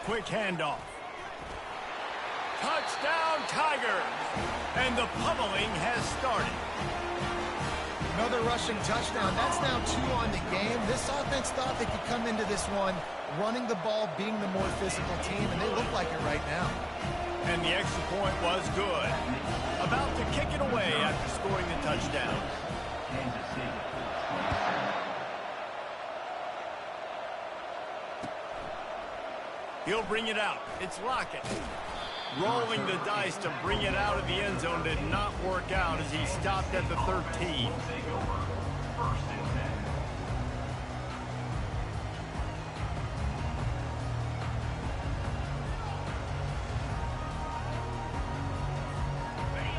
[SPEAKER 1] Quick handoff. Touchdown, Tigers! And the pummeling has started.
[SPEAKER 2] Another rushing touchdown. That's now 2 on the game. This offense thought they could come into this one running the ball, being the more physical team, and they look like it right now.
[SPEAKER 1] And the extra point was good. About to kick it away after scoring the touchdown. He'll bring it out. It's Lockett. Rolling the dice to bring it out of the end zone did not work out as he stopped at the 13.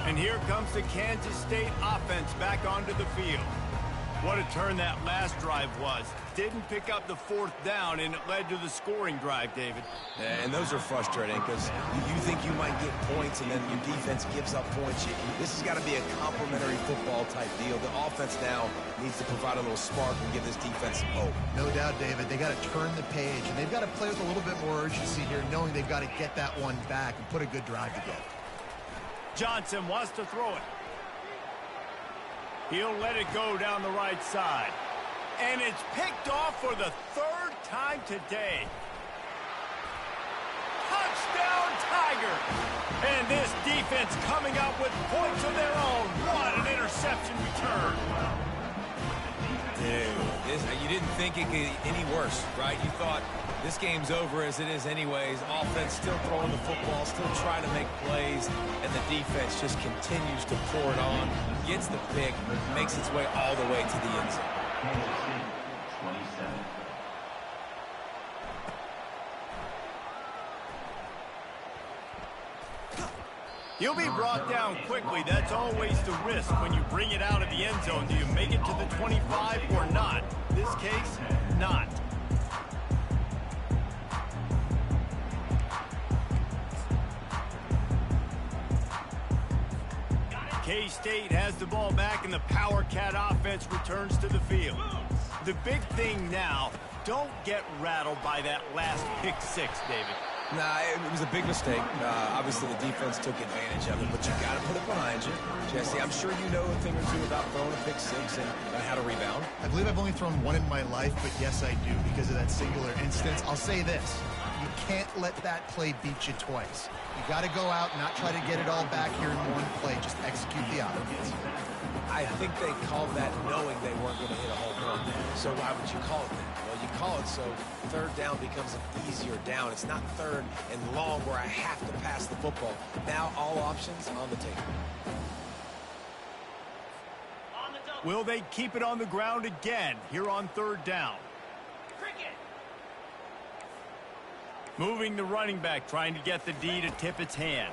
[SPEAKER 1] And here comes the Kansas State offense back onto the field. What a turn that last drive was. Didn't pick up the 4th down, and it led to the scoring drive, David.
[SPEAKER 3] Yeah, and those are frustrating because you think you might get points, and then your defense gives up points. This has got to be a complimentary football type deal. The offense now needs to provide a little spark and give this defense some hope.
[SPEAKER 2] No doubt, David. They got to turn the page, and they've got to play with a little bit more urgency here, knowing they've got to get that one back and put a good drive together.
[SPEAKER 1] Johnson wants to throw it. He'll let it go down the right side. And it's picked off for the 3rd time today. Touchdown, Tigers! And this defense coming up with points of their own. What an interception return.
[SPEAKER 3] Dude, you didn't think it could get any worse, right? You thought This game's over as it is anyways. Offense still throwing the football, still trying to make plays, and the defense just continues to pour it on, gets the pick, makes its way all the way to the end zone.
[SPEAKER 4] Kansas City, 27.
[SPEAKER 1] You'll be brought down quickly. That's always the risk when you bring it out of the end zone. Do you make it to the 25 or not? This case, not. K-State has the ball back, and the Power Cat offense returns to the field. The big thing now, don't get rattled by that last pick six, David.
[SPEAKER 3] Nah, it was a big mistake. Obviously, the defense took advantage of it, but you got to put it behind you. Jesse, I'm sure you know a thing or two about throwing a pick six and how to rebound.
[SPEAKER 2] I believe I've only thrown one in my life, but yes, I do because of that singular instance. I'll say this. You can't let that play beat you twice. You got to go out and not try to get it all back here in one play. Just execute the offense.
[SPEAKER 3] I think they called that knowing they weren't going to hit a home run. So why would you call it that? Well, you call it so third down becomes an easier down. It's not third and long where I have to pass the football. Now all options on the table.
[SPEAKER 1] Will they keep it on the ground again here on third down? Moving the running back, trying to get the D to tip its hand.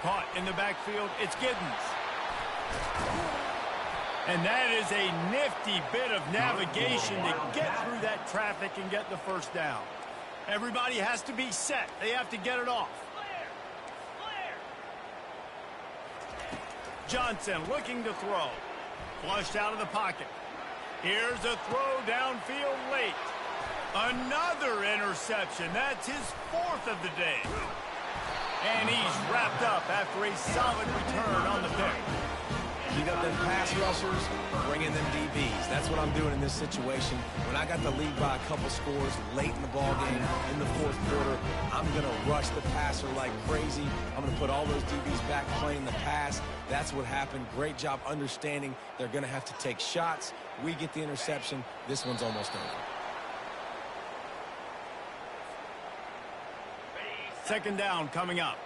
[SPEAKER 1] Caught in the backfield, it's Giddens. And that is a nifty bit of navigation to get through that traffic and get the first down. Everybody has to be set. They have to get it off. Johnson looking to throw. Flushed out of the pocket. Here's a throw downfield late. Another interception. That's his fourth of the day. And he's wrapped up after a solid return on the pick.
[SPEAKER 3] You got them pass rushers, bring in them DBs. That's what I'm doing in this situation. When I got the lead by a couple scores late in the ball game, in the fourth quarter, I'm going to rush the passer like crazy. I'm going to put all those DBs back playing the pass. That's what happened. Great job understanding they're going to have to take shots. We get the interception. This one's almost over.
[SPEAKER 1] Second down coming up.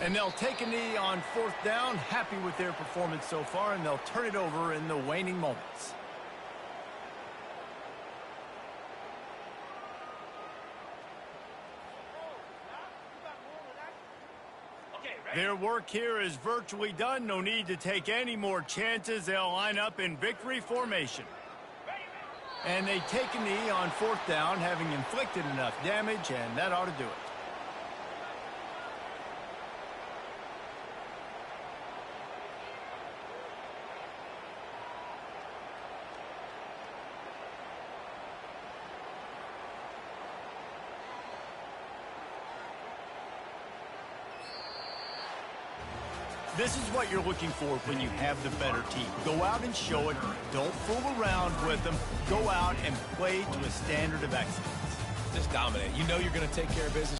[SPEAKER 1] And they'll take a knee on fourth down. Happy with their performance so far, and they'll turn it over in the waning moments. Their work here is virtually done. No need to take any more chances. They'll line up in victory formation. And they take a knee on fourth down, having inflicted enough damage, and that ought to do it. This is what you're looking for when you have the better team. Go out and show it. Don't fool around with them. Go out and play to a standard of excellence.
[SPEAKER 3] Just dominate. You know you're going to take care of business.